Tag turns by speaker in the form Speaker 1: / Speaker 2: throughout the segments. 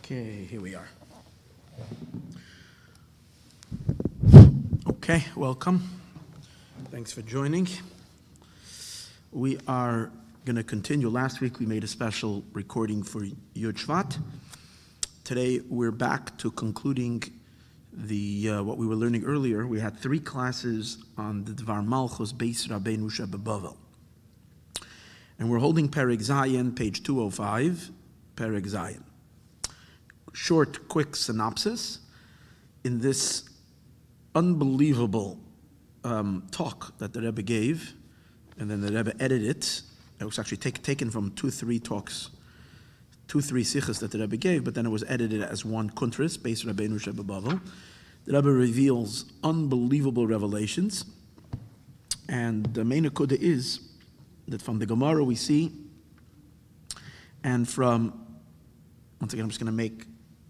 Speaker 1: Okay, here we are. Okay, welcome. Thanks for joining. We are going to continue. Last week we made a special recording for Yud Shvat. Today we're back to concluding what we were learning earlier. We had 3 classes on the Dvar Malchus, Beis, Rabeinu, Shebebavel. And we're holding Perek Zayin, page 205, Perek Zayin. Short, quick synopsis. In this unbelievable talk that the Rebbe gave, and then the Rebbe edited it. It was actually taken from 2-3 talks, 2-3 sichos that the Rebbe gave, but then it was edited as one kuntris, Beis Rabeinu Shebebavel. The Rebbe reveals unbelievable revelations, and the main akuda is that from the Gemara we see, and from, once again I'm just going to make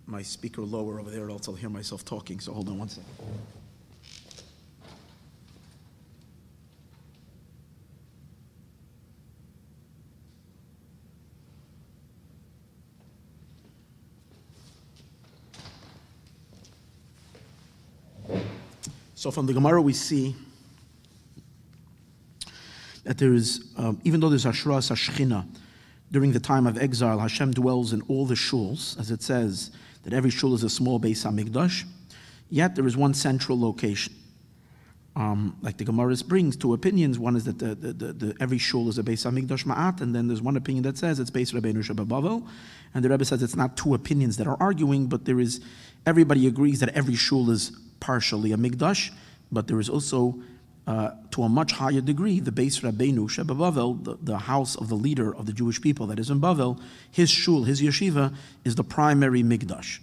Speaker 1: my speaker lower over there, or else I'll hear myself talking, so hold on one second. So from the Gemara we see that there is, even though there's Hashras Hashchina, during the time of exile, Hashem dwells in all the shuls, as it says that every shul is a small Beis HaMikdash, yet there is one central location. Like the Gemara brings 2 opinions. One is that the every shul is a Beis HaMikdash Ma'at, and then there's one opinion that says it's Beis Rabeinu Shebebavel, and the Rebbe says it's not 2 opinions that are arguing, but there is, everybody agrees that every shul is partially a Mikdash, but there is also, to a much higher degree, the Beis Rabeinu Shebebavel, the house of the leader of the Jewish people that is in Bavel, his shul, his yeshiva, is the primary Mikdash.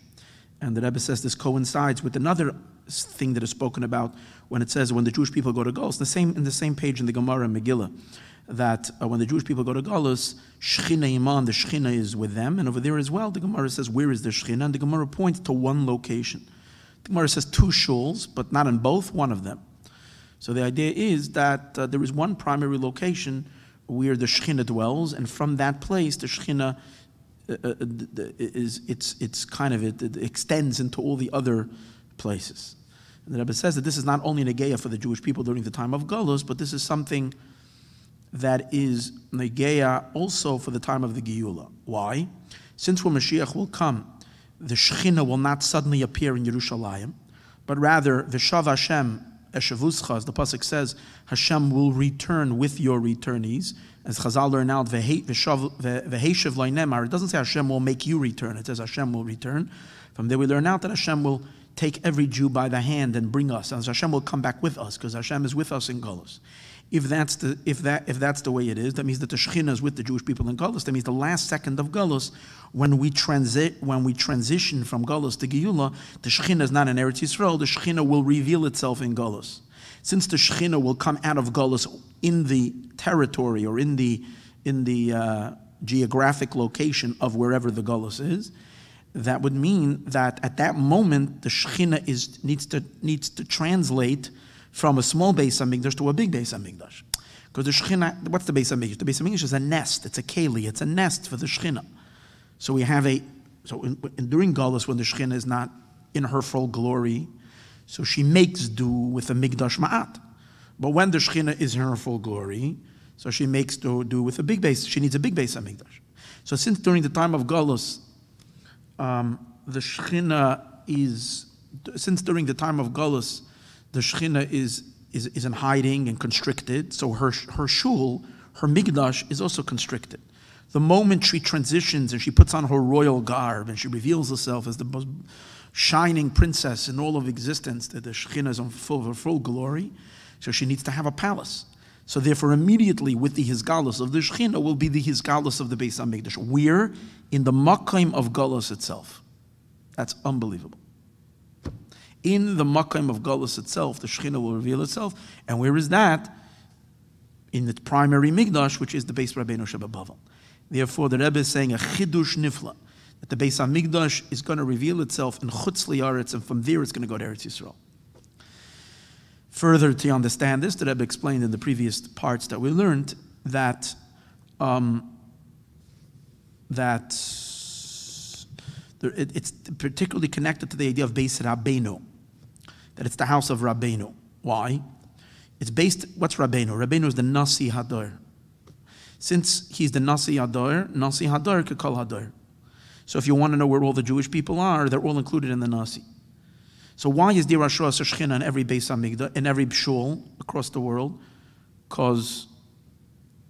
Speaker 1: And the Rebbe says this coincides with another thing that is spoken about when it says when the Jewish people go to Golus, in the same page in the Gemara and Megillah, that when the Jewish people go to Golus, Shechina Iman, the Shechina is with them, and over there as well, the Gemara says, where is the Shechina? And the Gemara points to one location. The Gemara says 2 shuls, but not in both, one of them. So the idea is that there is one primary location where the Shechina dwells, and from that place, the Shechina it extends into all the other places. And the Rebbe says that this is not only Negeya for the Jewish people during the time of Golus, but this is something that is Negeya also for the time of the Geula. Why? Since when Mashiach will come, the Shechina will not suddenly appear in Yerushalayim, but rather, V'shav Hashem Eshavuscha, as the pasuk says, Hashem will return with your returnees. As Chazal learn out, V'heshev Loinemar, it doesn't say Hashem will make you return, it says Hashem will return. From there we learn out that Hashem will take every Jew by the hand and bring us, and Hashem will come back with us, because Hashem is with us in Golus. If that's the way it is, that means that the Shechina is with the Jewish people in Golus. That means the last second of Golus, when we transition from Golus to Geula, the Shechina is not in Eretz Yisrael. The Shechina will reveal itself in Golus. Since the Shechina will come out of Golus in the territory or in the geographic location of wherever the Golus is, that would mean that at that moment the Shechina needs to translate from a small Beis HaMikdash to a big Beis HaMikdash. Because the Shechina, what's the Beis HaMikdash? The Beis HaMikdash is a nest, it's a keli, it's a nest for the Shechina. So we have during Golus, when the Shechina is not in her full glory, so she makes do with a Mikdash Ma'at. But when the Shechina is in her full glory, so she makes do with a big Beis, she needs a big Beis HaMikdash. So since during the time of Golus, the Shechina is in hiding and constricted, so her shul, her Mikdash, is also constricted. The moment she transitions and she puts on her royal garb and she reveals herself as the most shining princess in all of existence, that the Shechina is on full glory, so she needs to have a palace. So therefore immediately with the Hizgalus of the Shechina will be the Hizgalus of the Beis HaMikdash. Where? In the Makayim of Golus itself. That's unbelievable. In the Makayim of Golus itself, the Shechina will reveal itself. And where is that? In the primary Mikdash, which is the Beis Rabeinu Shebebavel. Therefore, the Rebbe is saying a Chidush Nifla, that the Beis HaMikdash is going to reveal itself in Chutz Li'aretz, and from there it's going to go to Eretz Yisrael. Further to understand this, the Rebbe explained in the previous parts that we learned that the It's particularly connected to the idea of Beis Rabeinu, that it's the house of Rabeinu. Why? It's based, what's Rabeinu? Rabeinu is the Nasi Hador. Since he's the Nasi Hador Kekol Hador. So if you want to know where all the Jewish people are, they're all included in the Nasi. So why is there Ashura Shechina in every Beis Hamikdash, in every shul across the world? Because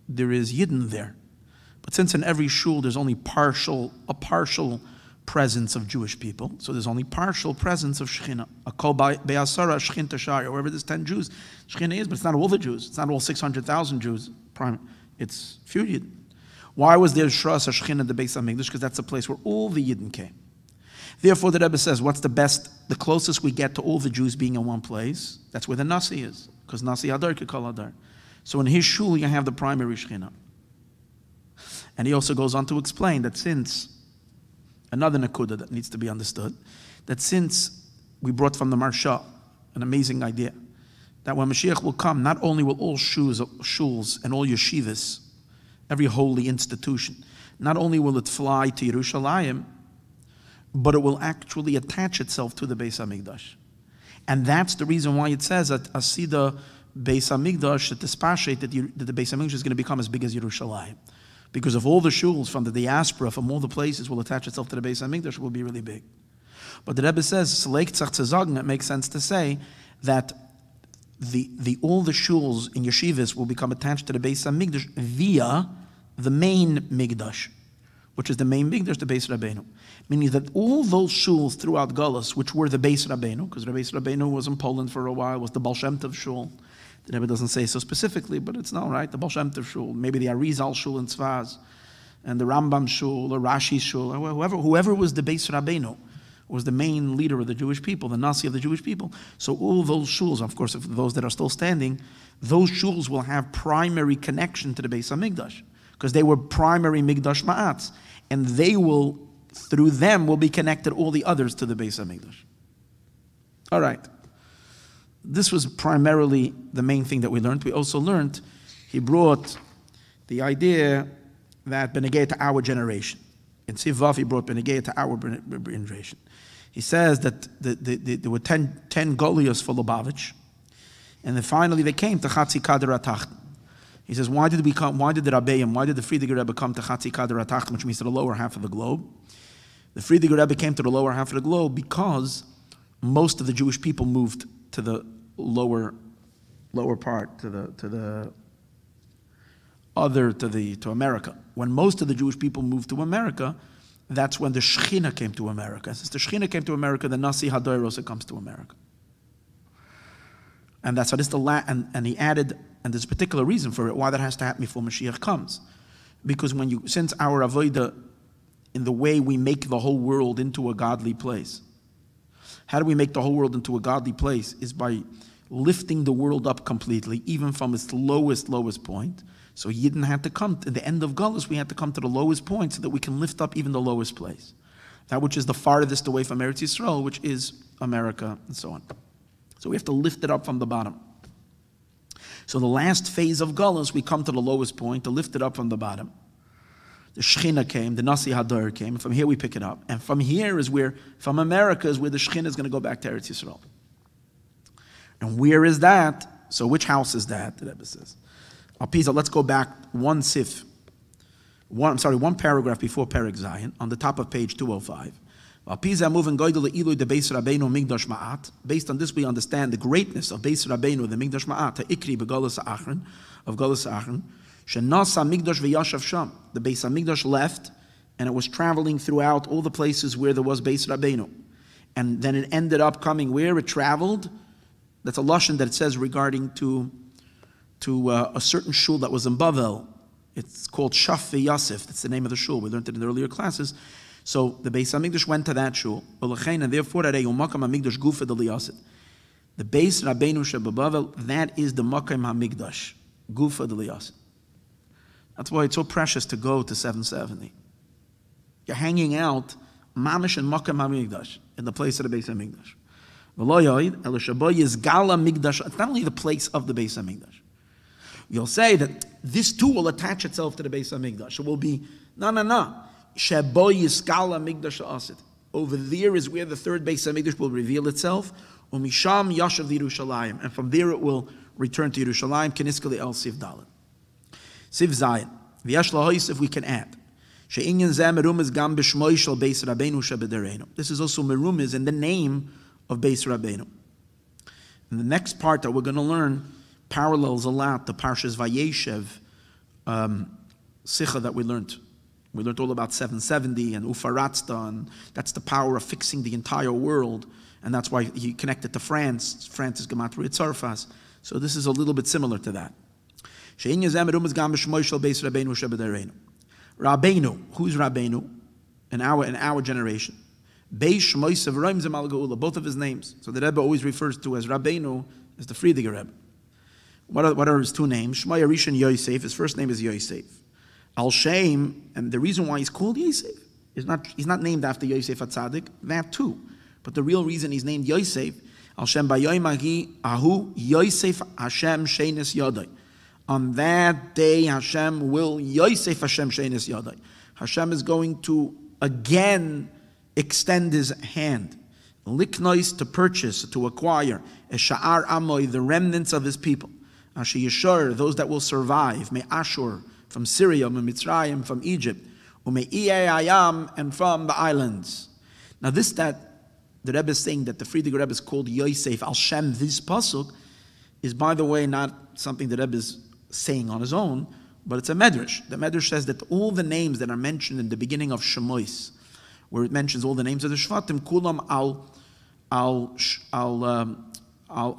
Speaker 1: there is Yidden there. But since in every shul there's only a partial presence of Jewish people, so there's only partial presence of Shechina. A kol be'asara Shechinta Shaya, wherever there's 10 Jews, Shechina is, but it's not all the Jews. It's not all 600,000 Jews. It's few Yidden. Why was there Shras Shechina in the Beis Hamikdash? Because that's the place where all the Yidden came. Therefore, the Rebbe says, what's the closest we get to all the Jews being in one place? That's where the Nasi is, because Nasi Hadar Kekol Hadar. So in his shul, you have the primary Shechina. And he also goes on to explain that since, another Nakuda that needs to be understood, that since we brought from the Marsha an amazing idea, that when Mashiach will come, not only will all shuls and all yeshivas, every holy institution, not only will it fly to Yerushalayim, but it will actually attach itself to the Beis Hamikdash. And that's the reason why it says that Asida Beis Hamikdash, that the Beis Hamikdash is going to become as big as Yerushalayim. Because of all the shuls from the diaspora, from all the places, will attach itself to the Beis Hamikdash, will be really big. But the Rebbe says, it makes sense to say that all the shuls in yeshivas will become attached to the Beis Hamikdash via the main Mikdash, which is the main Mikdash, the Beis Rabeinu. Meaning that all those shuls throughout Galus, which were the Beis Rabeinu, because the Beis Rabeinu was in Poland for a while, was the Baal Shem Tov shul. The Rebbe doesn't say so specifically, but it's not right. The Baal Shem Tov shul, maybe the Arizal shul in Tzfaz, and the Rambam shul, or Rashi shul, or whoever was the Beis Rabeinu, was the main leader of the Jewish people, the Nasi of the Jewish people. So all those shuls, of course, if those that are still standing, those shuls will have primary connection to the Beis HaMikdash, because they were primary Mikdash Ma'ats, and they will, through them, will be connected all the others to the Beis HaMikdash. All right. This was primarily the main thing that we learned. We also learned, he brought the idea that Benegay to our generation. In Sivav, he brought Benegay to our generation. He says that there were 10 Goliaths for Lubavitch, and then finally they came to Chatzi Kader Atach. He says, why did the Rabbeim, why did the Friediger Rebbe come to Chatzi Kader Atach, which means to the lower half of the globe? The Friediger Rebbe came to the lower half of the globe because most of the Jewish people moved to the lower part, to America. When most of the Jewish people moved to America, that's when the Shechina came to America. Since the Shechina came to America, the Nasi Hadar also comes to America. And that's what is and he added, and there's a particular reason for it, why that has to happen before Mashiach comes. Because since our avodah, in the way we make the whole world into a godly place. How do we make the whole world into a godly place? Is by lifting the world up completely, even from its lowest point. So Yidden had to come, at the end of Galus, we had to come to the lowest point so that we can lift up even the lowest place. That which is the farthest away from Eretz Yisrael, which is America, and so on. So we have to lift it up from the bottom. So the last phase of Galus, we come to the lowest point to lift it up from the bottom. The Shechina came, the Nasi Hadar came, and from here we pick it up. And from here is from America is where the Shechina is going to go back to Eretz Yisrael. And where is that? So which house is that? The Rebbe says. Alpiza, let's go back one paragraph before Perek Zayin, on the top of page 205. Based on this, we understand the greatness of Beis Rabeinu, the Mikdash Ma'at, Ikri Begalus Achron, of Galus Achron. Shenasa Mikdash v'yashav sham. The Beis HaMikdash left, and it was traveling throughout all the places where there was Beis Rabeinu. And then it ended up coming where it traveled. That's a lashon that it says regarding to a certain shul that was in Bavel. It's called Shaf Yasif. That's the name of the shul. We learned it in the earlier classes. So the Beis HaMikdash went to that shul. And therefore, the Beis Rabeinu Shebebavel, that is the Makam HaMikdash, Gufa de Liyasid. That's why it's so precious to go to 770. You're hanging out, Mamish and Makam HaMikdash, in the place of the Beis HaMikdash. It's not only the place of the Beis HaMikdash. You'll say that this too will attach itself to the Beis HaMikdash. It will be, no. Sheboy Yiskala Mikdash Asid. Over there is where the third Beis HaMikdash will reveal itself. Umisham yashav Yerushalayim. And from there it will return to Yerushalayim. Keniskali el Siv Dalet. Siv Zayin. V'yash lahois, if we can add. She'inyan zeh merumiz gam b'shmoi shel Beis Rabeinu Shebebavel. This is also merumiz in the name of Beis Rabeinu. And the next part that we're going to learn parallels a lot the Parshas Vayeshev Sicha that we learned. We learned all about 770 and Ufaratzta, and that's the power of fixing the entire world. And that's why he connected to France. France is Gematria Tzarfas. So this is a little bit similar to that. Rabeinu. Who's Rabeinu? In our generation. Beis, Moisev, Roim, Zemal Geula. Both of his names. So the Rebbe always refers to as Rabeinu as the Friediger Rebbe. What are his two names? Shema Rishon Yosef. His first name is Yosef. Al Shem, and the reason why he's called Yosef is he's not named after Yosef HaTzadik, that too. But the real reason he's named Yosef, Al Shem Bayoim Ahu Yosef Hashem Sheines Yodai. On that day, Hashem will Yosef Hashem Sheines Yodai. Hashem is going to again extend his hand, liknois, to purchase, to acquire, Esha'ar Amoy, the remnants of his people. Asher Yeshur, those that will survive, Me Ashur, from Syria, Mitzrayim, from Egypt, Ayam, and from the islands. Now this that the Rebbe is saying that the Friediger Rebbe is called Yosef Al Shem, this pasuk, is by the way not something the Rebbe is saying on his own, but it's a medrash. The medrash says that all the names that are mentioned in the beginning of Shemois, where it mentions all the names of the Shvatim, Kulam al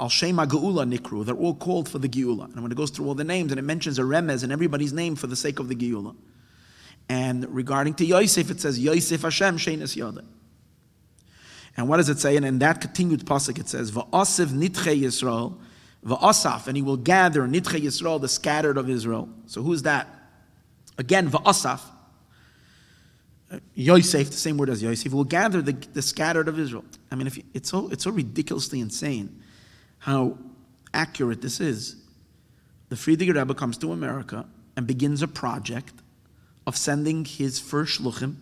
Speaker 1: Shema Geula Nikru, they're all called for the Geula. And when it goes through all the names and it mentions a remez and everybody's name for the sake of the Geula. And regarding to Yosef, it says Yosef Hashem Sheines Yodai. And what does it say? And in that continued pasuk it says Va'asiv Nitche Yisroel Va'asaf, and he will gather Nitche Yisroel, the scattered of Israel. So who's that? Again, Va'asaf. Yosef, the same word as Yosef, will gather the scattered of Israel. I mean, it's so ridiculously insane how accurate this is. The Friediger Rebbe comes to America and begins a project of sending his first shluchim,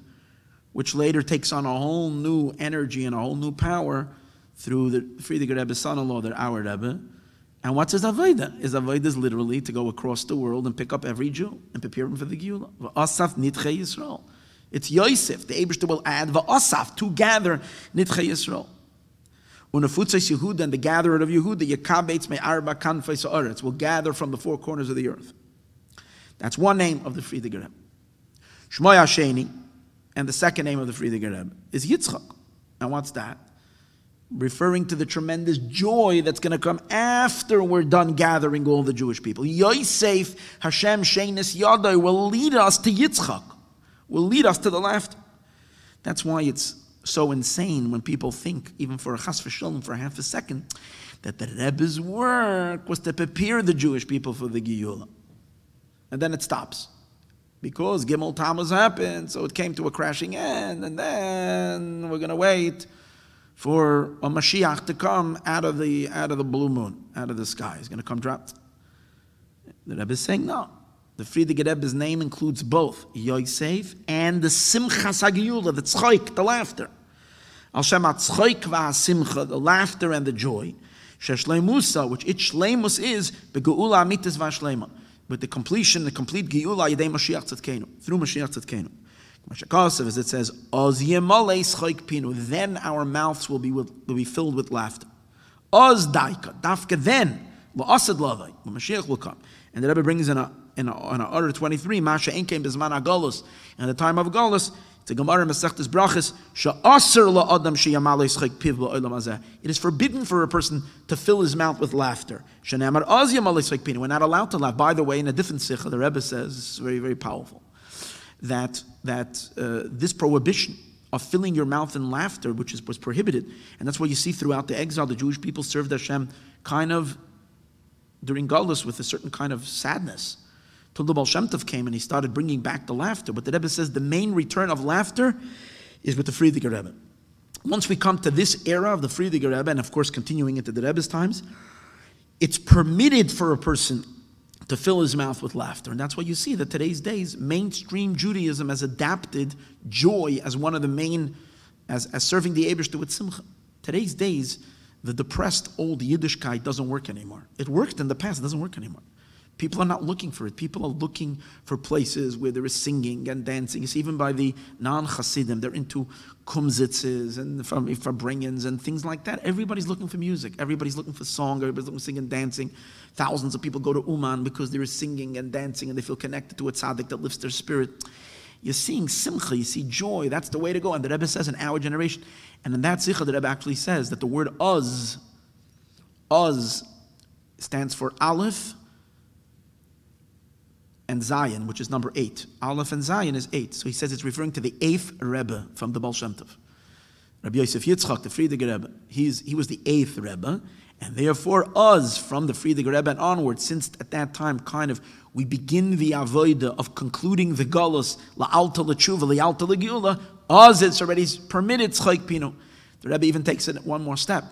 Speaker 1: which later takes on a whole new energy and a whole new power through the Friediger Rebbe's son-in-law, our Rebbe. And what's his avodah? His avodah is literally to go across the world and pick up every Jew and prepare him for the Geula. V'asaf nitche Yisrael. It's Yosef, the Eibishter will add v'asaf, to gather nitche Yisrael. Unafutzes Yehuda, and the gatherer of Yehuda, Yekabetz me'arba kanfei sa'aretz, will gather from the four corners of the earth. That's one name of the Friediger Rebbe. Shmoy Hasheni, and the second name of the Friediger Rebbe is Yitzchak. And what's that? Referring to the tremendous joy that's going to come after we're done gathering all the Jewish people. Yosef Hashem Sheines Yodai will lead us to Yitzchak, will lead us to the laughter. That's why it's so insane when people think, even for a chas v'shalom, for half a second, that the Rebbe's work was to prepare the Jewish people for the Geula. And then it stops. Because Gimel Tammuz happened, so it came to a crashing end, and then we're going to wait for a Mashiach to come out of the blue moon, out of the sky. He's going to come drop. The Rebbe is saying no. The Friediger Rebbe's name includes both Yosef and the Simchas HaGeula, the tzchoik, the laughter. Al Shem HaTzchoik v'Simcha, the laughter and the joy. Sheshleimusa, which its shleimus is begeula amitis v'ashleima, with the completion, the complete geula yedei Mashiach tzedkenu, through Mashiach tzedkenu. As it says, Oz yemalei tzchoik pinu, then our mouths will be filled with laughter. Oz daika, dafka then, la'asad lavai, when Mashiach will come. And the Rebbe brings in order 23, Masha Enkein Bizman HaGolus, in the time of Golus, it's a Gemara in Masechtas Brachas, She'aser la'adam she'yamalei tzchoik piv la'olam hazeh. It is forbidden for a person to fill his mouth with laughter. She'ne'amar oz yamalei tzchoik pinu, we're not allowed to laugh. By the way, in a different Sikha, the Rebbe says, it's very, very powerful, that this prohibition of filling your mouth in laughter, which was prohibited, and that's what you see throughout the exile, the Jewish people served Hashem kind of during Galus with a certain kind of sadness. Till the Baal Shem Tov came and he started bringing back the laughter. But the Rebbe says the main return of laughter is with the Friediger Rebbe. Once we come to this era of the Friediger Rebbe, and of course continuing into the Rebbe's times, it's permitted for a person to fill his mouth with laughter. And that's why you see that today's days, mainstream Judaism has adapted joy as one of the main as serving the Eibishter with simcha. Today's days, the depressed old Yiddishkeit doesn't work anymore. It worked in the past, it doesn't work anymore. People are not looking for it. People are looking for places where there is singing and dancing. You see, even by the non-Chassidim, they're into kumzitzes and farbringings and things like that. Everybody's looking for music. Everybody's looking for song. Everybody's looking for singing and dancing. Thousands of people go to Uman because there is singing and dancing and they feel connected to a tzaddik that lifts their spirit. You're seeing simcha, you see joy. That's the way to go. And the Rebbe says in our generation, and in that sikha, the Rebbe actually says that the word uz stands for Aleph and Zion, which is number 8. Aleph and Zion is 8. So he says it's referring to the 8th Rebbe from the Baal Shem Tov. Rabbi Yosef Yitzchak, the Friediger Rebbe, he was the 8th Rebbe, and therefore us, from the Friediger Rebbe and onward, since at that time we begin the avodah of concluding the galus, la'alta l'tshuva, la'alta l'geula, us it's already permitted, tzchaik pino. The Rebbe even takes it one more step.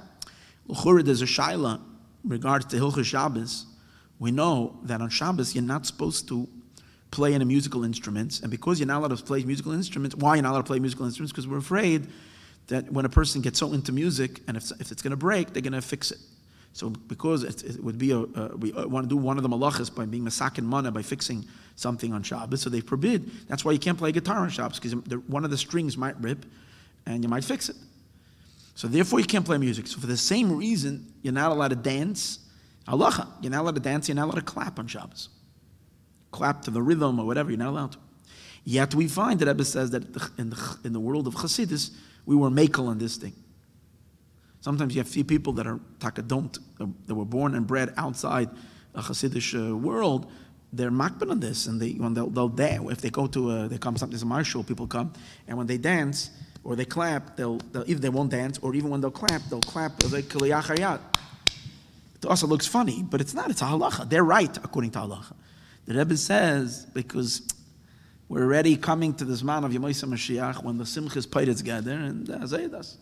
Speaker 1: L'chura, there's a shaila in regards to Hilchos Shabbos. We know that on Shabbos you're not supposed to play any musical instruments, and because you're not allowed to play musical instruments, why you're not allowed to play musical instruments? Because we're afraid that when a person gets so into music, and if it's going to break, they're going to fix it. So because it would be we want to do one of the malachas by being masakin mana, by fixing something on Shabbos, so they forbid. That's why you can't play guitar on Shabbos, because one of the strings might rip, and you might fix it. So therefore you can't play music. So for the same reason, you're not allowed to dance. Halacha, you're not allowed to dance, you're not allowed to clap on Shabbos. Clap to the rhythm or whatever, you're not allowed to. Yet we find that Rebbe says that in the world of Chassidus, we were makel on this thing. Sometimes you have few people that are that were born and bred outside a Chassidish world. They're makban on this, and they'll dance. If they go to they come sometimes to my show, people come, and when they dance or they clap, either they won't dance, or even when they'll clap like kaliyachayat. To us it looks funny, but it's not. It's a halacha. They're right according to halacha. The Rebbe says because we're already coming to this man of Yemoisa Mashiach when the simchas paired together and Zaydas.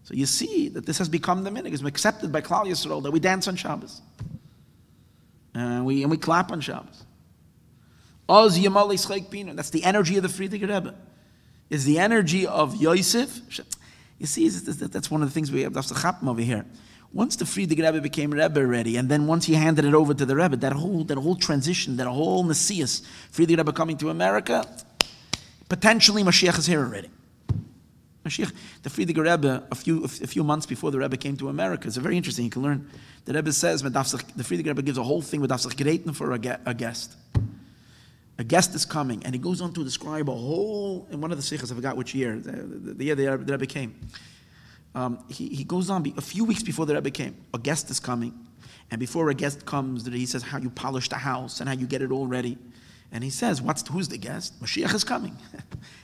Speaker 1: So you see that this has become the minhag. It's accepted by Klal Yisroel that we dance on Shabbos and we clap on Shabbos. Oz Yamali Schleik Pino. That's the energy of the Friediger Rebbe. It's the energy of Yosef. You see, that's one of the things we have. That's the chapim over here. Once the Friediger Rebbe became Rebbe already, and then once he handed it over to the Rebbe, that whole transition, that whole Messias, Friediger Rebbe coming to America, potentially Mashiach is here already. Mashiach, the Friediger Rebbe, a few months before the Rebbe came to America, it's very interesting. You can learn. The Rebbe says, the Friediger Rebbe gives a whole thing with Dafsach Greiten for a guest. A guest is coming, and he goes on to describe a whole, in one of the sikhs, I forgot which year, the year the Rebbe came. He goes on, a few weeks before the Rebbe came, a guest is coming. And before a guest comes, he says how you polish the house and how you get it all ready. And he says, who's the guest? Mashiach is coming.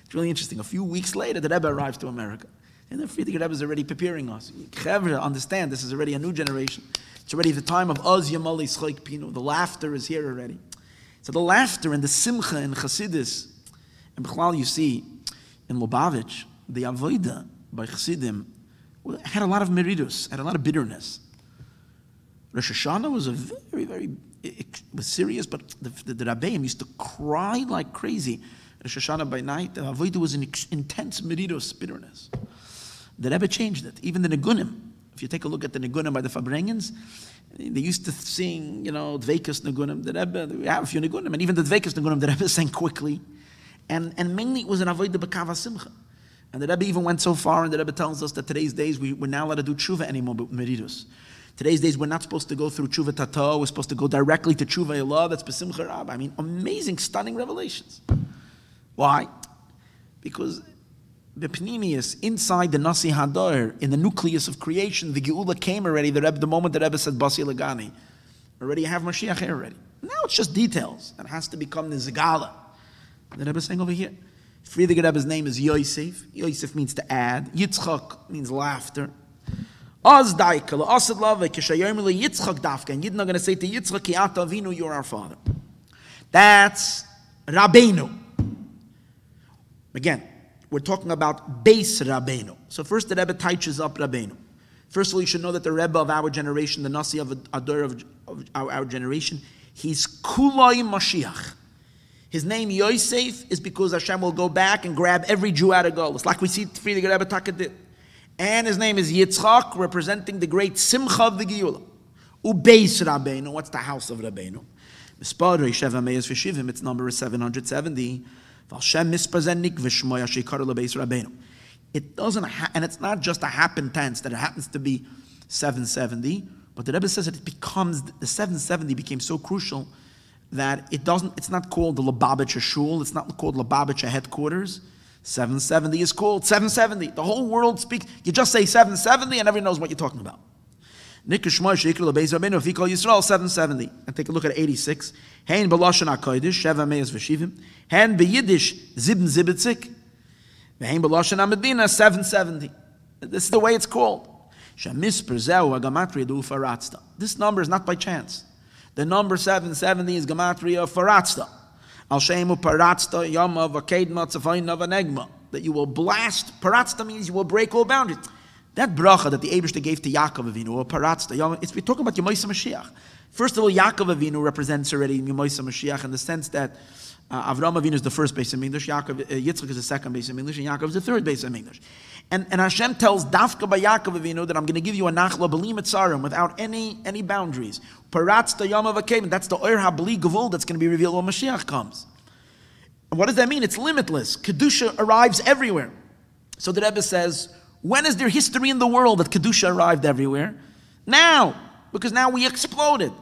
Speaker 1: It's really interesting. A few weeks later, the Rebbe arrives to America. And the Friediger Rebbe is already preparing us. Chevra, understand, this is already a new generation. It's already the time of Oz Yamali Schleik Pino. The laughter is here already. So the laughter and the simcha in Chassidus, and B'chlal you see, in Lubavitch, the avodah by Chassidim, had a lot of meridus, had a lot of bitterness. Rosh Hashanah was a very, very, it was serious, but the Rabbeim used to cry like crazy. Rosh Hashanah by night, the avodah was an intense meridus, bitterness. The Rebbe changed it. Even the Nigunim, if you take a look at the Nigunim by the Fabrengens, they used to sing, Dveikus Nigunim. The Rebbe, we have a few Nigunim, and even the Dveikus Nigunim, the Rebbe sang quickly. And mainly it was an avodah b'kava simcha. And the Rebbe even went so far, and the Rebbe tells us that today's days we're not allowed to do tshuva anymore, but meridus. Today's days we're not supposed to go through tshuva tata, we're supposed to go directly to tshuva elah, that's b'simcha rab. I mean, amazing, stunning revelations. Why? Because the Pnimius, inside the Nasi Hadar, in the nucleus of creation, the Geula came already, the moment the Rebbe said Basi Lagani. Already have Mashiach here already. Now it's just details. It has to become the Zagala. The Rebbe is saying over here. Friediger Rebbe's name is Yosef. Yosef means to add. Yitzchak means laughter. Az daikala, asad lava, kishayomili Yitzchak dafka. And you're not going to say to Yitzchak, ki ata avinu, you're our father. That's Rabeinu. Again, we're talking about Beis Rabeinu. So first the Rebbe teaches up Rabeinu. First of all, you should know that the Rebbe of our generation, the Nasi of Ador of our generation, he's Kulai Mashiach. His name Yosef is because Hashem will go back and grab every Jew out of Golus, like we see Friedrich Rebbe Taka did. And his name is Yitzchak, representing the great Simcha of the Geula. Beis Rabeinu, what's the house of Rabeinu? Its number is 770. It doesn't, and it's not just a happenstance that it happens to be 770, but the Rebbe says that it becomes, the 770 became so crucial that it's not called the Lubavitcher Shul, it's not called Lubavitcher headquarters. 770 is called 770. The whole world speaks, you just say 770 and everyone knows what you're talking about. If you call Yisroel 770, and take a look at 86. Hein b'lashon hakodesh sheva meis v'shivim. Hein b'yiddish zibn zibitzik. Hein b'lashon hamedina 770. This is the way it's called. Shemisper zeu hagamatria du faratzta. This number is not by chance. The number 770 is gematria faratzta. Al shemu paratzta yama v'kedma tzafayna v'negma. That you will blast. Paratzta means you will break all boundaries. That bracha that the Eibishter gave to Yaakov Avinu, or Paratzta, we're talking about Yemoisa Mashiach. First of all, Yaakov Avinu represents already Yemoisa Mashiach in the sense that Avram Avinu is the first Beis Hamikdash, Yitzchak is the second Beis Hamikdash, and Yaakov is the third Beis Hamikdash. And Hashem tells Dafka by Yaakov Avinu that I'm going to give you a Nachla B'li Mitzarim without any boundaries. Paratzta Yama V'Keim, that's the Oir HaBli Gevul that's going to be revealed when Mashiach comes. And what does that mean? It's limitless. Kedusha arrives everywhere. So the Rebbe says, when is there history in the world that Kedusha arrived everywhere? Now, because now we exploded.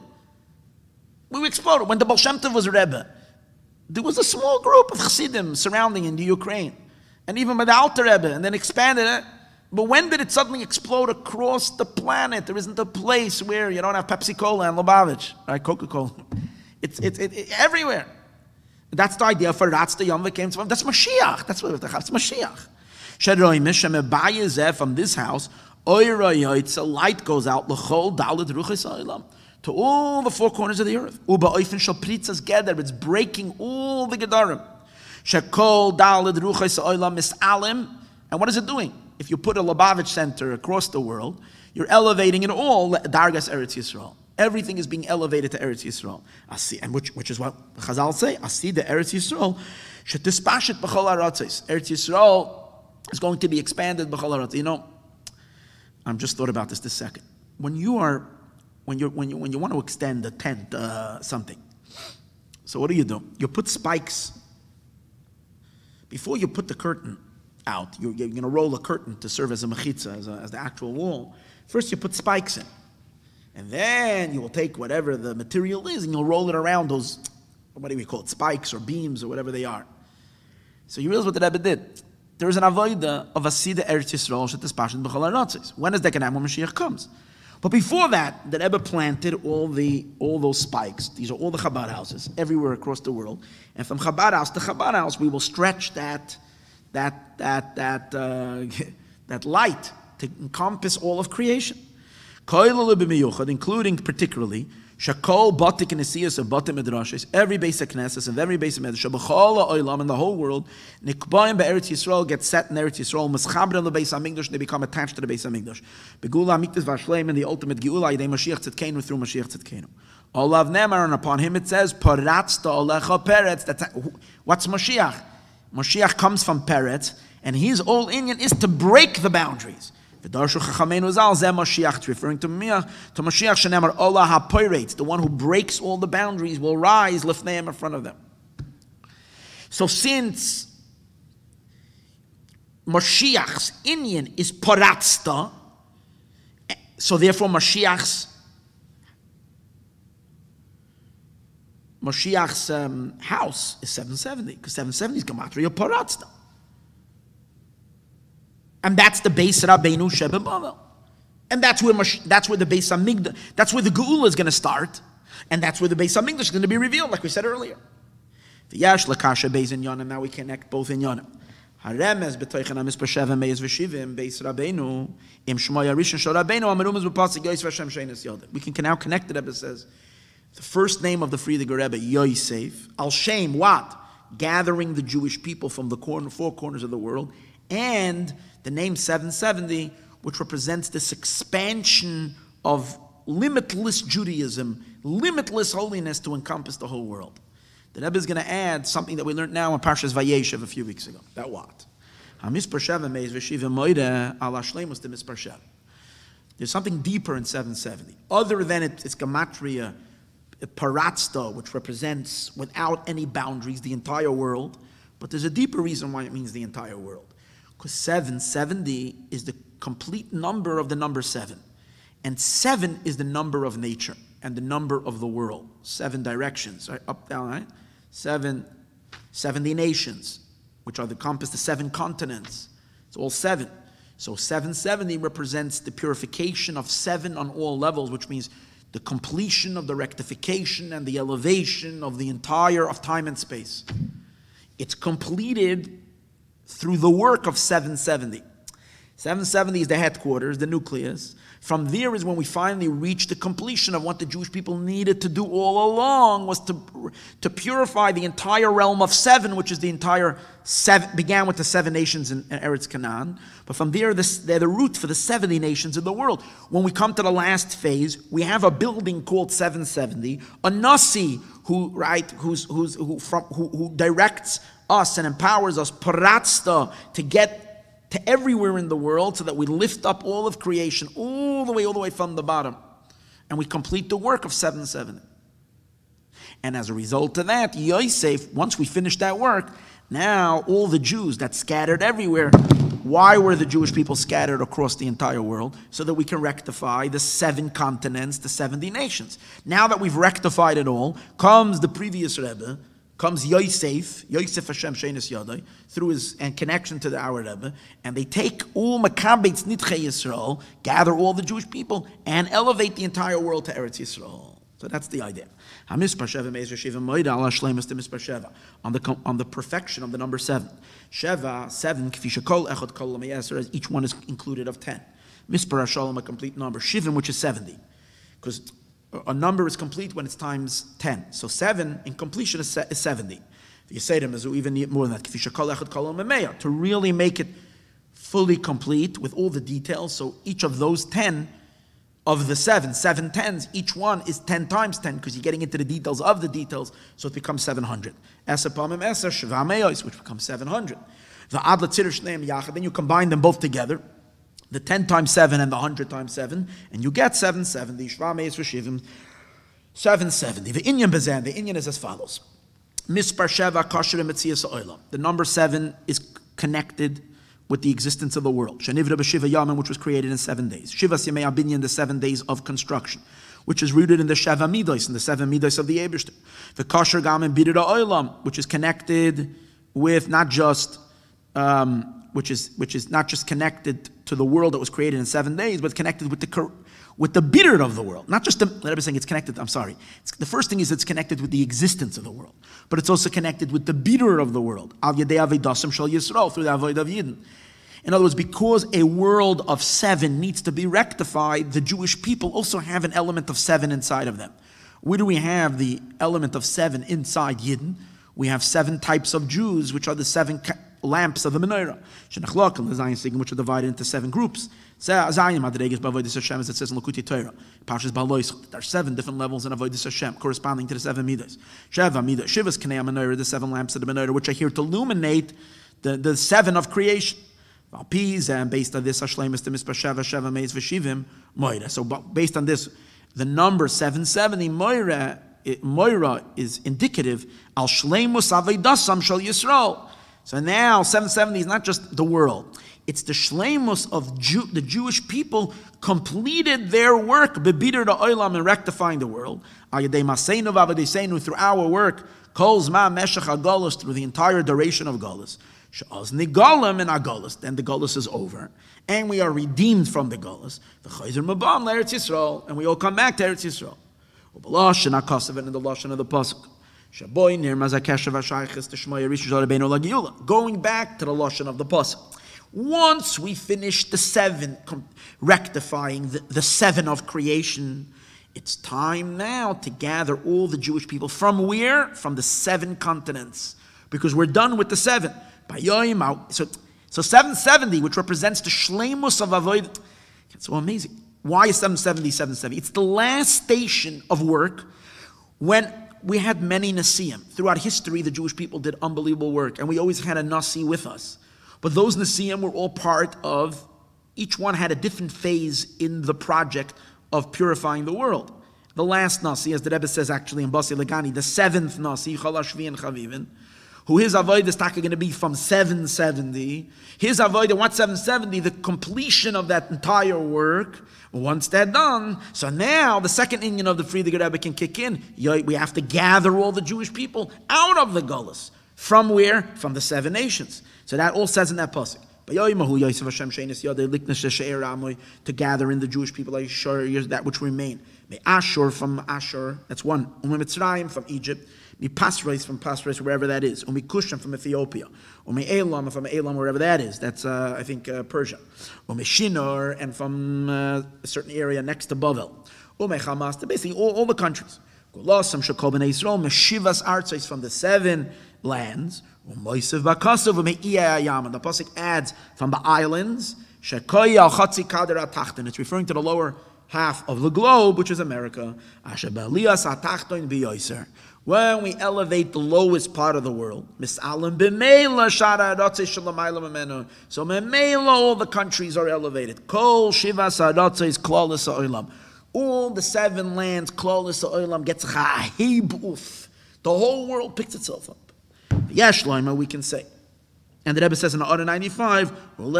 Speaker 1: We exploded. When the Baal Shem Tov was Rebbe, there was a small group of Chassidim surrounding in the Ukraine, and even by the Alter Rebbe, and then expanded it. But when did it suddenly explode across the planet? There isn't a place where you don't have Pepsi Cola and Lubavitch, right? Coca-Cola. It's everywhere. That's the idea for that's the Yom came from. That's Mashiach. That's what it's Mashiach. From this house, a light goes out to all the four corners of the earth. It's breaking all the gedarim. And what is it doing? If you put a Lubavitch center across the world, you're elevating in all Dargas Eretz Yisrael. Everything is being elevated to Eretz Yisrael. And which is what Chazal say. Asi the Eretz Yisrael. Eretz Yisrael is going to be expanded. You know, I'm just thought about this second. When you want to extend a tent, something. So what do? You put spikes. Before you put the curtain out, you're going to roll a curtain to serve as a mechitza, as the actual wall. First you put spikes in. And then you will take whatever the material is and you'll roll it around those, what do we call it, spikes or beams or whatever they are. So you realize what the Rebbe did. There is an avodah of Asida Eretz Yisrael Shetespashet B'chol HaRatzos. When is that going to happen? When Mashiach comes. But before that, the Rebbe planted all those spikes. These are all the Chabad houses everywhere across the world. And from Chabad house to Chabad house, we will stretch that light to encompass all of creation. Including particularly Shakol Batik and Esiyas of Batim Midrashes, every base of Knesses and every base of Medrash, B'chol Olam in the whole world, Nikbayim be'Eretz Yisrael gets set in Eretz Yisrael, Meschabra in the Beis HaMikdash, they become attached to the Beis HaMikdash. Begula Mikdash Vashleim and the ultimate Geula, Yidei Mashiach Tzidkenu through Mashiach Tzidkenu. Olav Nemar, and upon him it says, Paratzta Olecha Peretz. What's Mashiach? Mashiach comes from Peretz, and his whole Inyan is to break the boundaries. Darshu Chachamenu Zal Zeh Mashiach, referring to Mashiach Shenemar Allah HaPoiretz, the one who breaks all the boundaries will rise Lifneim in front of them. So since Mashiach's Inyan is Paratzta, so therefore Mashiach's house is 770, because 770 is Gematria Paratzta. And that's the Beis Rabeinu Shebebavel. And that's where the Beis HaMikdash, that's where the Geula is going to start. And that's where the Beis HaMikdash is going to be revealed, like we said earlier. V'yash l'kasha Beis in Yonim, now we connect both in Yonim. Haremez b'toichen ha-misper sheva meis v'shivim, Beis Rabeinu, im shmoya rishon shel Rabeinu, amarumez b'pasik Yos v'Hashem she'enes yodeh. We can now connect it, Rebbe says. The first name of the Friedrich Rebbe, Yosef, al shem, what? Gathering the Jewish people from the four corners of the world, and the name 770, which represents this expansion of limitless Judaism, limitless holiness to encompass the whole world. The Rebbe is going to add something that we learned now in Parshas Vayeshev a few weeks ago. That what? There's something deeper in 770. Other than its gematria, paratzta, which represents without any boundaries the entire world. But there's a deeper reason why it means the entire world. Because 770 is the complete number of the number 7. And 7 is the number of nature and the number of the world. 7 directions, right? Up, down, right? 70 nations, which are the compass, the 7 continents. It's all 7. So 770 represents the purification of 7 on all levels, which means the completion of the rectification and the elevation of the entire of time and space. It's completed through the work of 770. 770 is the headquarters, the nucleus. From there is when we finally reach the completion of what the Jewish people needed to do all along, was to purify the entire realm of 7, which is the entire 7, began with the 7 nations in Eretz Canaan. But from there, they're the root for the 70 nations in the world. When we come to the last phase, we have a building called 770, a Nasi who directs us and empowers us, paratzta, to get to everywhere in the world, so that we lift up all of creation, all the way from the bottom, and we complete the work of 770. And as a result of that, Yosef, once we finish that work, now all the Jews that scattered everywhere, why were the Jewish people scattered across the entire world? So that we can rectify the 7 continents, the 70 nations. Now that we've rectified it all, comes the previous Rebbe, comes Yosef Hashem Shenis Yadai, through his and connection to our Rebbe, and they take all Makabetz Nitchei Yisrael, gather all the Jewish people, and elevate the entire world to Eretz Yisrael. So that's the idea. On the perfection of the number 7. Sheva, 7, as each one is included of 10. Mispar Shalom, a complete number. Shivim, which is 70. Because a number is complete when it's times 10. So 7 in completion is 70. You say to them, we even need more than that. To really make it fully complete with all the details. So each of those 10 of the 7 tens, each one is 10 times 10, because you're getting into the details of the details, so it becomes 700. Which becomes 700. Then you combine them both together, the 10 times 7 and the 100 times 7, and you get 770. 770. The Inyan is as follows. The number 7 is connected with the existence of the world. Which was created in 7 days. Shivas Yemei Abinyan, the 7 days of construction, which is rooted in the Sheva Midos, in the 7 Midos of the Eibishter. The Kasher Gam and Bidira Oilam, which is connected with not just which is not just connected to the world that was created in 7 days, but connected with the bitter of the world. Not just let me saying it's connected. I'm sorry. The first thing is it's connected with the existence of the world, but it's also connected with the bitter of the world. Al Yedei Avedasam Shal Yisrael, through the Avodah of Yidden. In other words, because a world of 7 needs to be rectified, the Jewish people also have an element of 7 inside of them. Where do we have the element of 7 inside Yidden? We have 7 types of Jews, which are the 7 lamps of the menorah, which are divided into 7 groups. As it says in Likutei Torah, there are 7 different levels in Avodas Hashem, corresponding to the 7 midas. Shivas Knei menorah, the 7 lamps of the menorah, which are here to illuminate the 7 of creation. And based on this, so based on this, the number 770, Moira is indicative al shleimus avedasam shel Yisroel. So now 770 is not just the world; it's the shleimus of the Jewish people completed their work bebider the olam in rectifying the world. Through our work, kolz ma meshach agolus, through the entire duration of golus. Sh'az nigalim in agolus, then the golus is over, and we are redeemed from the golus. The chayzer mabam l'Eretz Yisrael, and we all come back to Eretz Yisrael. Ubalash akasav in the lashon of the pasuk. Shaboy nir mazakeshav hashayches tishmaya rishush Rabeinu lagiyula. Going back to the lashon of the pasuk. Once we finish the 7, rectifying the 7 of creation, it's time now to gather all the Jewish people from where? From the 7 continents, because we're done with the 7. So 770, which represents the shleimus of avoid. It's so amazing. Why is 770 770? It's the last station of work when we had many Nasiim. Throughout history, the Jewish people did unbelievable work, and we always had a Nasi with us. But those Nasiim were all part of, each one had a different phase in the project of purifying the world. The last Nasi, as the Rebbe says actually in Basi Legani, the seventh Nasi, Chol HaShvi and Chavivin, who his avodah is going to be from 770. His avodah, what 770? The completion of that entire work. Once they're done, so now the second inyan of the Friediger Rebbe can kick in. We have to gather all the Jewish people out of the Gullus. From where? From the 7 nations. So that all says in that pasuk. To gather in the Jewish people, that which remain. Ashur from Ashur, that's one. Mitzrayim from Egypt. Pasrais from Pasrais, wherever that is. Kushim from Ethiopia. Elam from Elam, wherever that is. That's, I think, Persia. Shinar, and from a certain area next to Bavel. Hamas, basically all the countries. Golosam, Shekol ben Yisroel, Meshivas Artzais from the 7 lands. Moisev Bakasov, Me'iyayam. And the pasuk adds from the islands. Shekoya Chatzi Kader Atachton. It's referring to the lower half of the globe, which is America. Ashabalias Atachton B'yoiser. When we elevate the lowest part of the world, so memela, all the countries are elevated. Kol shivas haratzos klalis ha'olam. All the 7 lands, klalis ha'olam, gets chahibuf. The whole world picks itself up. Yesh loima, we can say. And the Rebbe says in Order 95, that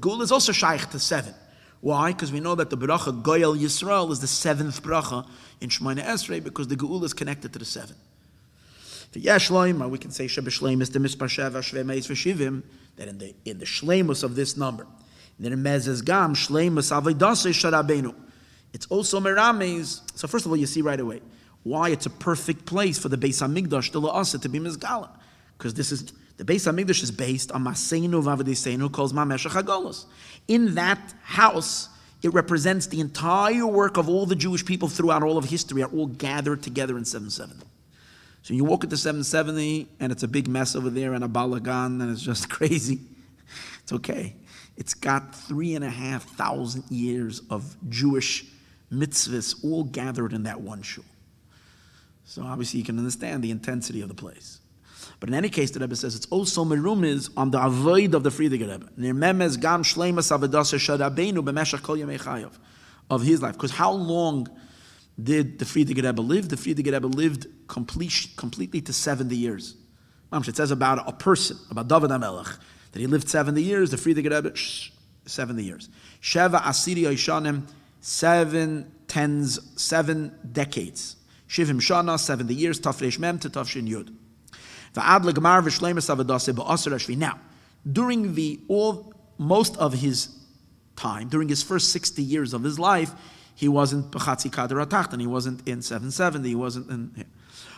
Speaker 1: Geula is also shaykh to 7. Why? Because we know that the bracha Goyal Yisroel is the 7th bracha in Shemona Esrei, because the Geula is connected to the 7. The Yesh Loima, we can say Shebeshleim is the Mispar Sheva Shvei Meis V'Shivim, that in the Shleimus of this number, then in Mezes Gam Shleimus Avodasei Rabeinu. It's also Merames. So first of all, you see right away why it's a perfect place for the Beis HaMikdash the La'asa to be Mizgala, because this is the Beis HaMikdash is based on Maseinu V'Avodeseinu calls Mameshach HaGolos. In that house, it represents the entire work of all the Jewish people throughout all of history are all gathered together in 770. So you walk into 770 and it's a big mess over there and a balagan and it's just crazy. It's okay. It's got 3,500 years of Jewish mitzvahs all gathered in that one shul. So obviously you can understand the intensity of the place. But in any case, the Rebbe says it's also merumiz on the avoid of the Friediger Rebbe. Nirmemez gam shleimas avodasa Rabeinu b'meshach kol yemei chayav of his life. Because how long did the Friediger Rebbe live? The Friediger Rebbe lived completely to 70 years. It says about a person, about David HaMelech, that he lived 70 years. The Friediger Rebbe, 70 years. Sheva Asiri Yishanim, 7 decades. Shivim Shana, 70 years. Tafresh Mem to Tafshin Yud. Now, during most of his time, during his first 60 years of his life, he wasn't b'chatzi kader atachton, he wasn't in 770, he wasn't in here.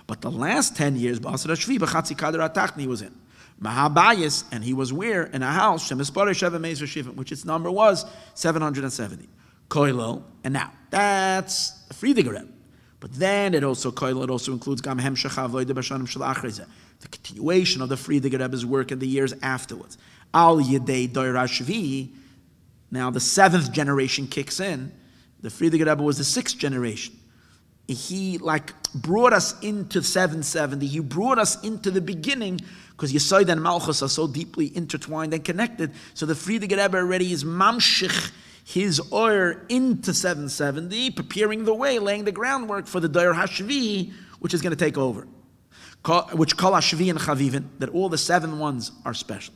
Speaker 1: But the last 10 years, b'asar hashvi, b'chatzi kader atachton, he was in. Mahabayis, and he was where? In a house, shemispare sheva meis v'shivim, which its number was 770. Koilel, and now, that's the Friediger Rebbe. But then it also includes Gam Hemshech Avodah B'Shanim Shel Achrei, the continuation of the Friediger Rebbe's work in the years afterwards. Al Yedei Doira Shvi, now the 7th generation kicks in. The Friediger Rebbe was the 6th generation. He brought us into 770. He brought us into the beginning because Yisroel and Malchus are so deeply intertwined and connected. So the Friediger Rebbe already is mamshich his oir into 770, preparing the way, laying the groundwork for the Doir Hashvi, which is going to take over. Which Kol Hashvi and Chavivin, that all the 7 ones are special.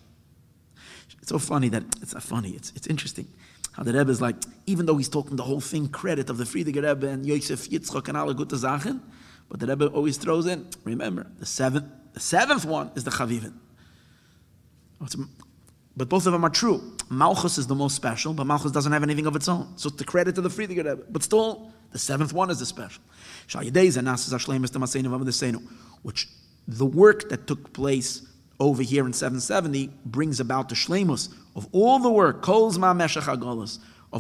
Speaker 1: It's so funny that, it's not funny, it's interesting how the Rebbe is even though he's talking the whole thing, credit of the Friediger Rebbe and Yosef Yitzchak and alle gute Sachen, but the Rebbe always throws in, remember, the 7th one is the Chavivin. But both of them are true. Malchus is the most special, but Malchus doesn't have anything of its own. So it's the credit to the Friediger Rebbe. But still, the 7th one is the special. Which the work that took place over here in 770 brings about the shleimus of all the work, of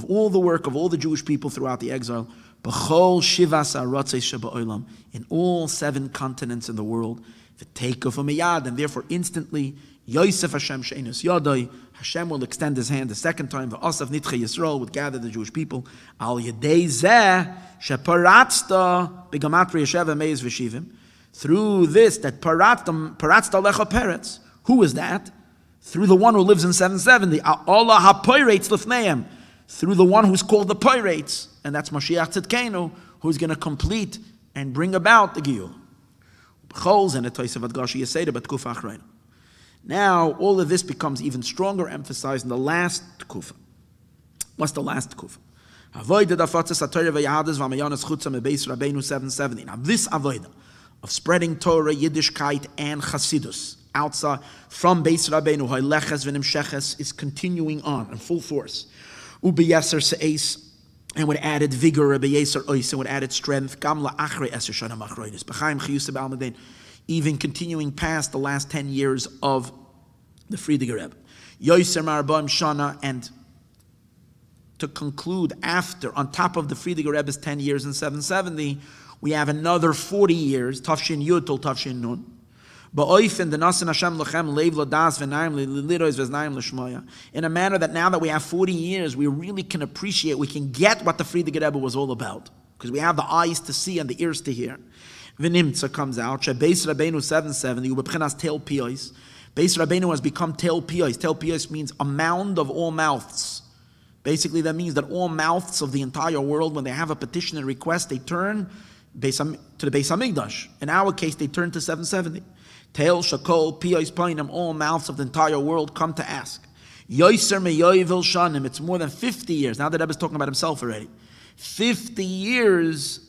Speaker 1: all the work of all the Jewish people throughout the exile, in all 7 continents in the world, and therefore instantly, Yosef Hashem Sheinus Yadai, Hashem will extend his hand the second time. V'asav nitche Yisroel would gather the Jewish people. Al yedei zeh sheparatzta begamatri yesheva meiz v'shivim. Through this, that paratzta lecha peretz. Who is that? Through the one who lives in 770. Allah ha-poirates lifneim. Through the one who's called the poirates. And that's Mashiach Tzidkenu, who's going to complete and bring about the Giyul. Now, all of this becomes even stronger, emphasized in the last Kufa. What's the last Kufa? Now, this avodah of spreading Torah, Yiddishkeit, and Chassidus outside from Beis Rabeinu, Ha'leches v'nimsheches, is continuing on in full force. Ubeyeser se'es, and with added vigor, Ubeyeser ois, and with added strength, Gam la'achrei eser shana machroinis, B'chaim chiyusa b'almadein, even continuing past the last 10 years of the Friediger Rebbe. Yoser ma'arbaim shana, and to conclude after, on top of the Friediger Rebbe's 10 years in 770, we have another 40 years, Tafshin Yud till Tafshin Nun. In a manner that now that we have 40 years, we really can appreciate, we can get what the Friediger Rebbe was all about. Because we have the eyes to see and the ears to hear. V'nimtza comes out, Beis Rabeinu 770, Ubebchinas Tel Piyos. Beis Rabeinu has become Tel Piyos. Tel Piyos means a mound of all mouths. Basically that means that all mouths of the entire world, when they have a petition and request, they turn to the Beis HaMikdash. In our case, they turn to 770. Tel Shakol Piyos Painim, all mouths of the entire world come to ask. Yoiser meyoyvil shanim, it's more than 50 years. Now the Rebbe is talking about himself already. 50 years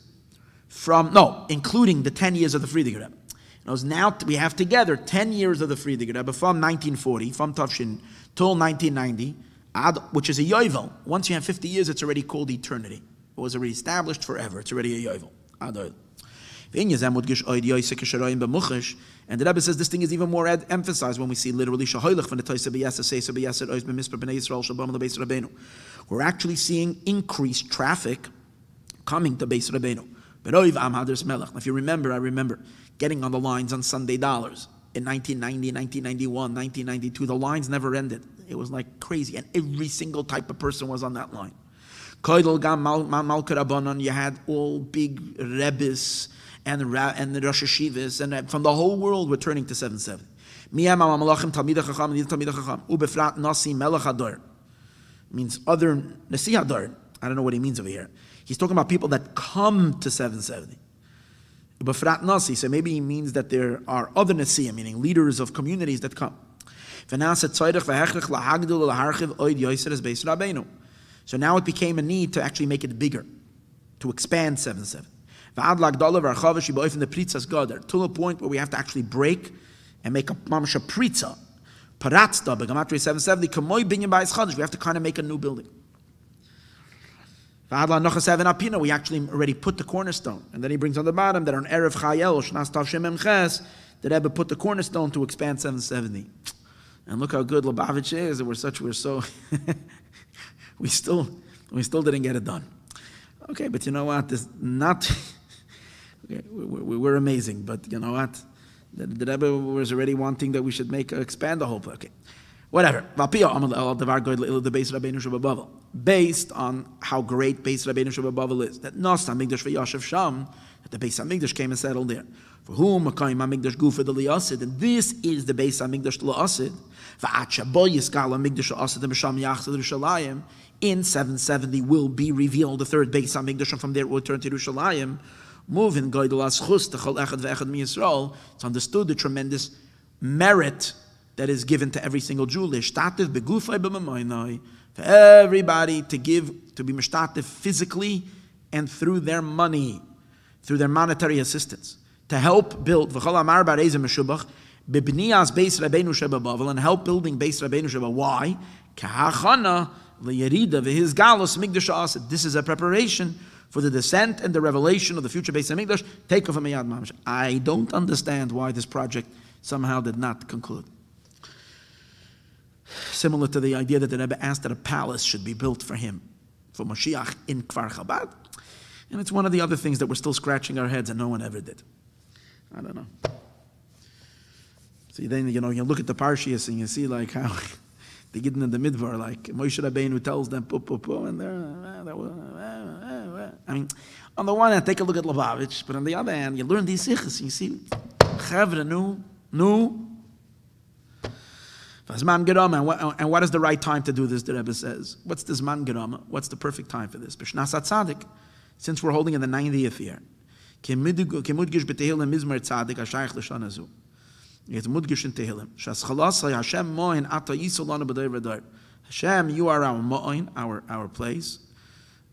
Speaker 1: including the 10 years of the Friediger Rebbe. Now we have together 10 years of the Friediger Rebbe from 1940, from Tafshin, till 1990, which is a yovel. Once you have 50 years, it's already called eternity. It was already established forever. It's already a yovel. And the Rebbe says this thing is even more emphasized when we see literally we're actually seeing increased traffic coming to Beis Rabeinu. If you remember, I remember getting on the lines on Sunday dollars in 1990, 1991, 1992. The lines never ended. It was like crazy, and every single type of person was on that line. You had all big rebbes and the Rosh Hashivas, and from the whole world were turning to 770. Means other Nasi Hadar. I don't know what he means over here. He's talking about people that come to 770. Befrat Nasi, so maybe he means that there are other Nasiya, meaning leaders of communities that come. So now it became a need to actually make it bigger, to expand 770. To the point where we have to actually break and make a mamash pritza. Paratzda, begamatri 770, kamoy binyan ba'is chadash. We have to kind of make a new building. We actually already put the cornerstone. And then he brings on the bottom that on Erev Chayel, Shnas Tav Shem Mem Ches, the Rebbe put the cornerstone to expand 770. And look how good Lubavitch is. We're so we still didn't get it done. Okay, but you know what? We're amazing, but you know what? The Rebbe was already wanting that we should expand the whole place. Okay, whatever. Based on how great Beis Rabeinu Shebebavel is, that Nos HaMikdash v'Yashav Sham, that the Beis HaMikdash came and settled there. For whom Makayim HaMikdash Gufa the Liasid, and this is the Beis HaMikdash Liasid. In 770 will be revealed the third Beis HaMikdash, and from there will return to Yerushalayim. Moving it's understood the tremendous merit that is given to every single Jew. For everybody to give, to be mishtatif physically and through their money, through their monetary assistance, to help build and help building Beis Rabeinu Sheba. Why? This is a preparation for the descent and the revelation of the future Beis HaMikdash. Take off a miyad mamash. I don't understand why this project somehow did not conclude. Similar to the idea that the Rebbe asked that a palace should be built for him, for Mashiach in Kfar Chabad. And it's one of the other things that we're still scratching our heads and no one ever did. I don't know. So then, you look at the Parshias and you see like how they get in the Midvar, like Moshe Rabeinu tells them, and they're, I mean, on the one hand, take a look at Lubavitch, but on the other hand, you learn these sichos, you see, Chavre, nu. Zman Gerama, and what is the right time to do this, the Rebbe says? What's the Zman Gerama? What's the perfect time for this? B'shnas HaTzadik, since we're holding in the 90th year. Kemudgish b'tehillim mizmar tzadik hashayich l'shana zu. It's mudgish in tehillim. Shas chalasai Hashem mo'in ata yisol lanu b'dayr v'dayr. Hashem, you are our mo'in, our place,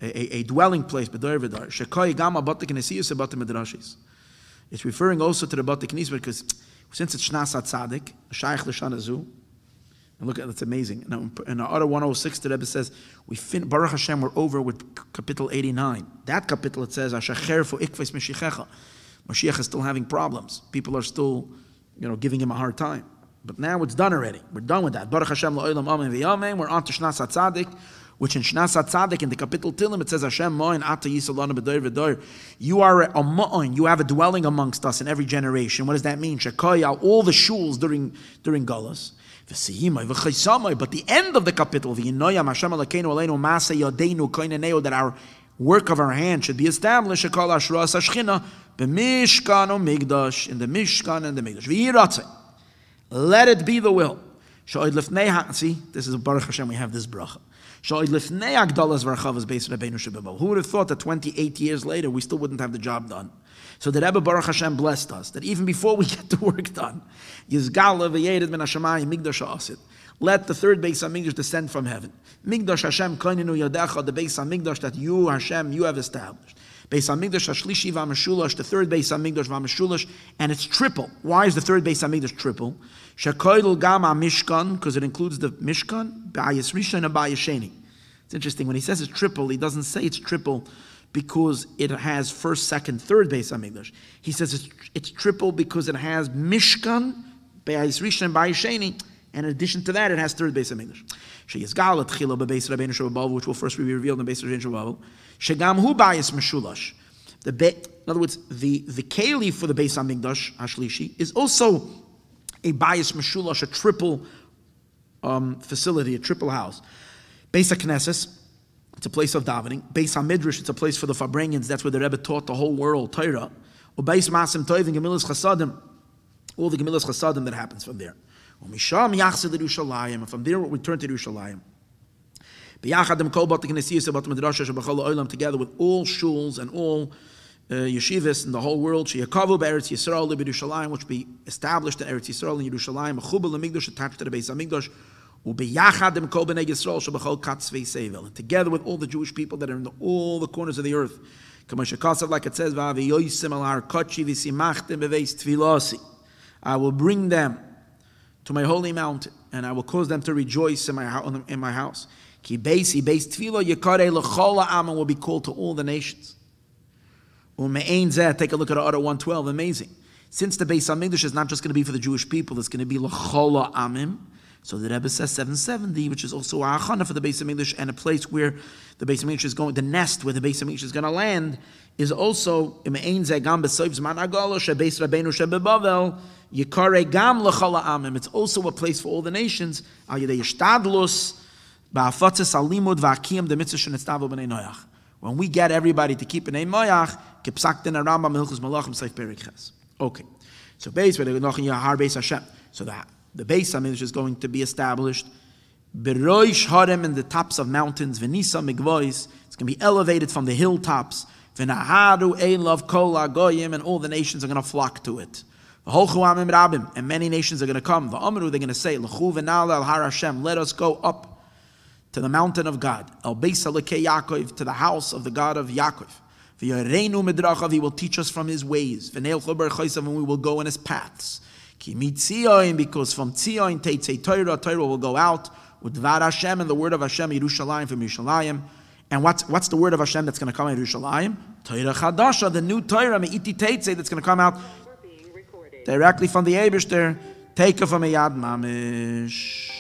Speaker 1: a dwelling place, b'dayr v'dayr. Shekai gama b'te knesiyus b'te midrashis. It's referring also to the b'te knesiyus because since it's shnas HaTzadik, hashayich l'shana zu. And look at that's amazing. Now, in Order 106, the Rebbe says, Baruch Hashem, we're over with Kapitel 89. That Kapitel, it says, Ashacher for Ikves Mashiach. Mashiach is still having problems. People are still, giving him a hard time. But now it's done already. We're done with that. Baruch Hashem la'olam amen v'yamein. We're on to Shnas HaTzadik, which in Shnas HaTzadik, in the Kapitel Tilim, it says, Hashem mo'in ata yisol lanu b'dayr v'dayr. You are a mo'in. You have a dwelling amongst us in every generation. What does that mean? Shekoyal, all the shuls during Galus. But the end of the capital, that our work of our hand should be established in the Mishkan and the Mikdash. Let it be the will. See, this is Baruch Hashem, we have this bracha. Who would have thought that 28 years later we still wouldn't have the job done? So the Rebbe Baruch Hashem blessed us that even before we get the work done, let the third Beis HaMikdash descend from heaven. Mikdash Hashem koinenu yadecha, the Beis HaMikdash that you, Hashem, you have established. Beis HaMikdash Hashlishi v'Ameshulash, the third Beis HaMikdash v'Ameshulash, and it's triple. Why is the third Beis HaMikdash triple? Shekoidel gam Mishkan, because it includes the Mishkan, B'ayis Rishon and B'ayis Sheni. It's interesting, when he says it's triple, he doesn't say it's triple because it has first, second, third Beis HaMikdash. He says it's triple because it has Mishkan, B'ayis Rishon and B'ayis Sheni, and in addition to that, it has third Beis HaMikdash. Sheyizgal Tchila b'Beis Rabeinu Shebebavel, which will first be revealed in Beis Rabeinu Shebebavel. Shegam hu B'ayis Meshulash. In other words, the keli for the Beis HaMikdash Hashlishi is also a B'ayis Meshulash, a triple facility, a triple house. Beis HaKnesses, it's a place of davening. Beis HaMidrash, it's a place for the Fabranians. That's where the Rebbe taught the whole world Torah. Or Beis Masim Tovim Gemilas Chasadim, all the Gemilas Chasadim that happens from there. And from there we turn to Yerushalayim. Together with all shuls and all yeshivos in the whole world, Yisroel, which be established in Eretz Yisrael in Yerushalayim, attached to the Beis HaMikdash, and together with all the Jewish people that are in all the corners of the earth, like it says, I will bring them to my holy mountain, and I will cause them to rejoice in my house. Ki Beis Tefillah Yekareh L'chol Ha'am will be called to all the nations. U'me'ein zeh, take a look at Order 112, amazing. Since the Beis HaMikdash is not just going to be for the Jewish people, it's going to be L'chol Ha'amim. So the Rebbe says 770, which is also a achana for the Beis HaMikdash, and a place where the Beis HaMikdash is going, the nest where the Beis HaMikdash is going to land, is also U'me'ein zeh gam b'soif zman hagala shebeis Rabeinu Shebebavel. Yikare gam l'chol ha'amim. It's also a place for all the nations. Al yedei yishtadlus ba'afatzes alimud va'akiyam demitzvah shenitztavu b'nei noyach. When we get everybody to keep b'nei noyach, kepsak den Rambam Hilchos Malachim Seif Perek Ches. Okay, so Beis v'nochin yahar Beis Hashem. So the Beis HaMikdash is going to be established b'roish harem, in the tops of mountains. V'nisa migvois. It's going to be elevated from the hilltops. V'naharu eilav kol hagoyim, and all the nations are going to flock to it. And many nations are going to come. They're going to say, let us go up to the mountain of God, to the house of the God of Yaakov. He will teach us from his ways, and we will go in his paths. Because from Tzion, Torah will go out with Dvar Hashem and the word of Hashem, Yerushalayim from Yerushalayim. And what's the word of Hashem that's going to come out of Yerushalayim? Torah Chadasha, the new Torah, Me'iti Teitzei, that's going to come out directly from the Eibishter, take it from a Yad Mamish.